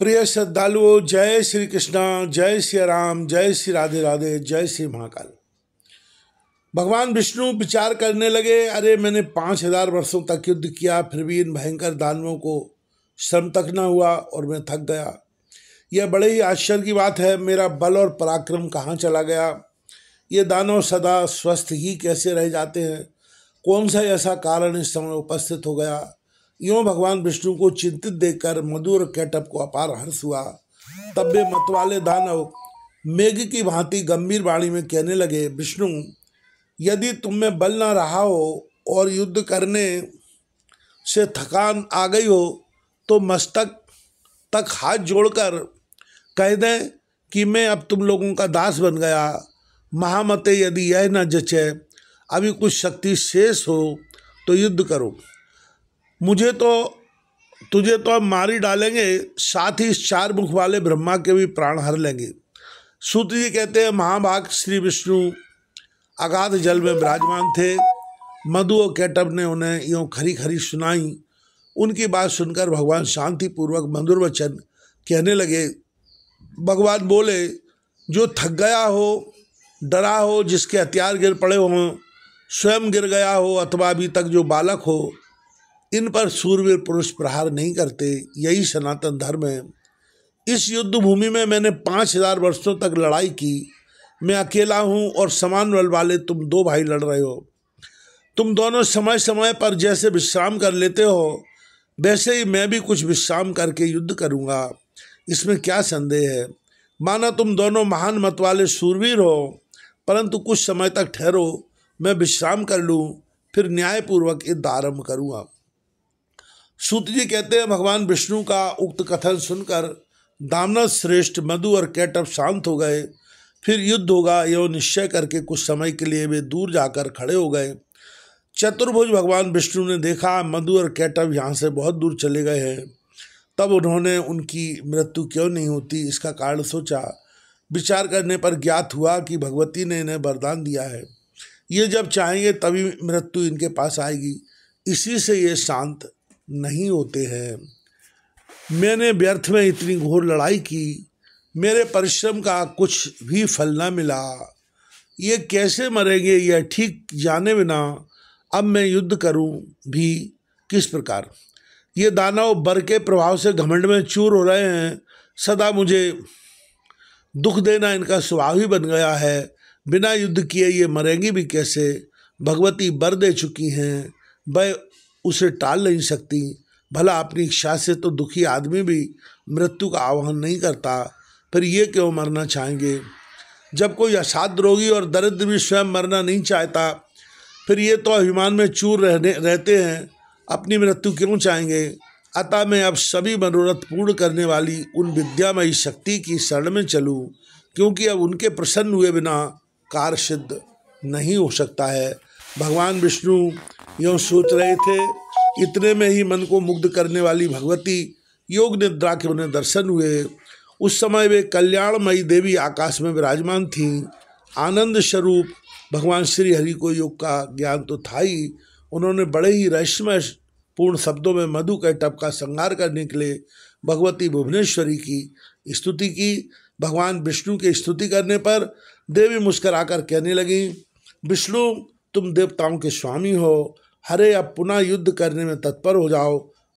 प्रिय श्रद्धालुओं, जय श्री कृष्णा, जय श्री राम, जय श्री राधे राधे, जय श्री महाकाल। भगवान विष्णु विचार करने लगे, अरे मैंने 5000 वर्षों तक युद्ध किया, फिर भी इन भयंकर दानवों को श्रम तक न हुआ और मैं थक गया। यह बड़े ही आश्चर्य की बात है, मेरा बल और पराक्रम कहाँ चला गया? ये दानव सदा स्वस्थ ही कैसे रह जाते हैं? कौन सा ऐसा कारण इस समय उपस्थित हो गया? यूँ भगवान विष्णु को चिंतित देखकर मधु और कैटभ को अपार हर्ष हुआ। तब वे मतवाले दानव मेघ की भांति गंभीर वाणी में कहने लगे, विष्णु, यदि तुम में बल न रहा हो और युद्ध करने से थकान आ गई हो तो मस्तक तक हाथ जोड़कर कह दें कि मैं अब तुम लोगों का दास बन गया। महामते, यदि यह न जचे, अभी कुछ शक्ति शेष हो तो युद्ध करो। तुझे तो अब मार ही डालेंगे, साथ ही इस 4 मुख वाले ब्रह्मा के भी प्राण हर लेंगे। सूत जी कहते हैं, महाभाग श्री विष्णु अगाध जल में विराजमान थे। मधु और कैटभ ने उन्हें यूँ खरी खरी सुनाई। उनकी बात सुनकर भगवान शांतिपूर्वक मधुर वचन कहने लगे। भगवान बोले, जो थक गया हो, डरा हो, जिसके हथियार गिर पड़े हों, स्वयं गिर गया हो अथवा अभी तक जो बालक हो, इन पर सूरवीर पुरुष प्रहार नहीं करते। यही सनातन धर्म है। इस युद्ध भूमि में मैंने 5000 वर्षों तक लड़ाई की। मैं अकेला हूँ और समान बल वाले तुम 2 भाई लड़ रहे हो। तुम दोनों समय समय पर जैसे विश्राम कर लेते हो, वैसे ही मैं भी कुछ विश्राम करके युद्ध करूँगा। इसमें क्या संदेह है? माना तुम दोनों महान मत वाले शूरवीर हो, परंतु कुछ समय तक ठहरो, मैं विश्राम कर लूँ, फिर न्यायपूर्वक युद्ध आरंभ करूँगा। सूत जी कहते हैं, भगवान विष्णु का उक्त कथन सुनकर दानव श्रेष्ठ मधु और कैटभ शांत हो गए। फिर युद्ध होगा यह निश्चय करके कुछ समय के लिए वे दूर जाकर खड़े हो गए। चतुर्भुज भगवान विष्णु ने देखा मधु और कैटभ यहाँ से बहुत दूर चले गए हैं। तब उन्होंने उनकी मृत्यु क्यों नहीं होती इसका कारण सोचा। विचार करने पर ज्ञात हुआ कि भगवती ने इन्हें वरदान दिया है, ये जब चाहेंगे तभी मृत्यु इनके पास आएगी। इसी से ये शांत नहीं होते हैं। मैंने व्यर्थ में इतनी घोर लड़ाई की, मेरे परिश्रम का कुछ भी फल न मिला। ये कैसे मरेंगे यह ठीक जाने बिना अब मैं युद्ध करूं भी किस प्रकार? ये दानव बर के प्रभाव से घमंड में चूर हो रहे हैं। सदा मुझे दुख देना इनका स्वभाव ही बन गया है। बिना युद्ध किए ये मरेंगी भी कैसे? भगवती बर दे चुकी हैं, वह उसे टाल नहीं सकती। भला अपनी इच्छा से तो दुखी आदमी भी मृत्यु का आह्वान नहीं करता, फिर ये क्यों मरना चाहेंगे? जब कोई असाध्य रोगी और दरिद्र भी स्वयं मरना नहीं चाहता, फिर ये तो अभिमान में चूर रहते हैं, अपनी मृत्यु क्यों चाहेंगे? अतः मैं अब सभी मनोरथ पूर्ण करने वाली उन विद्यामयी शक्ति की शरण में चलूँ, क्योंकि अब उनके प्रसन्न हुए बिना कार्य सिद्ध नहीं हो सकता है। भगवान विष्णु यूँ सोच रहे थे, इतने में ही मन को मुग्ध करने वाली भगवती योग निद्रा के उन्हें दर्शन हुए। उस समय वे कल्याणमयी देवी आकाश में विराजमान थीं। आनंद स्वरूप भगवान श्री हरि को योग का ज्ञान तो था ही। उन्होंने बड़े ही रहस्यमय पूर्ण शब्दों में मधु कैटभ का संहार करने के लिए भगवती भुवनेश्वरी की स्तुति की। भगवान विष्णु की स्तुति करने पर देवी मुस्कुराकर कहने लगी, विष्णु, तुम देवताओं के स्वामी हो, हरे अब पुनः युद्ध करने में तत्पर हो जाओ।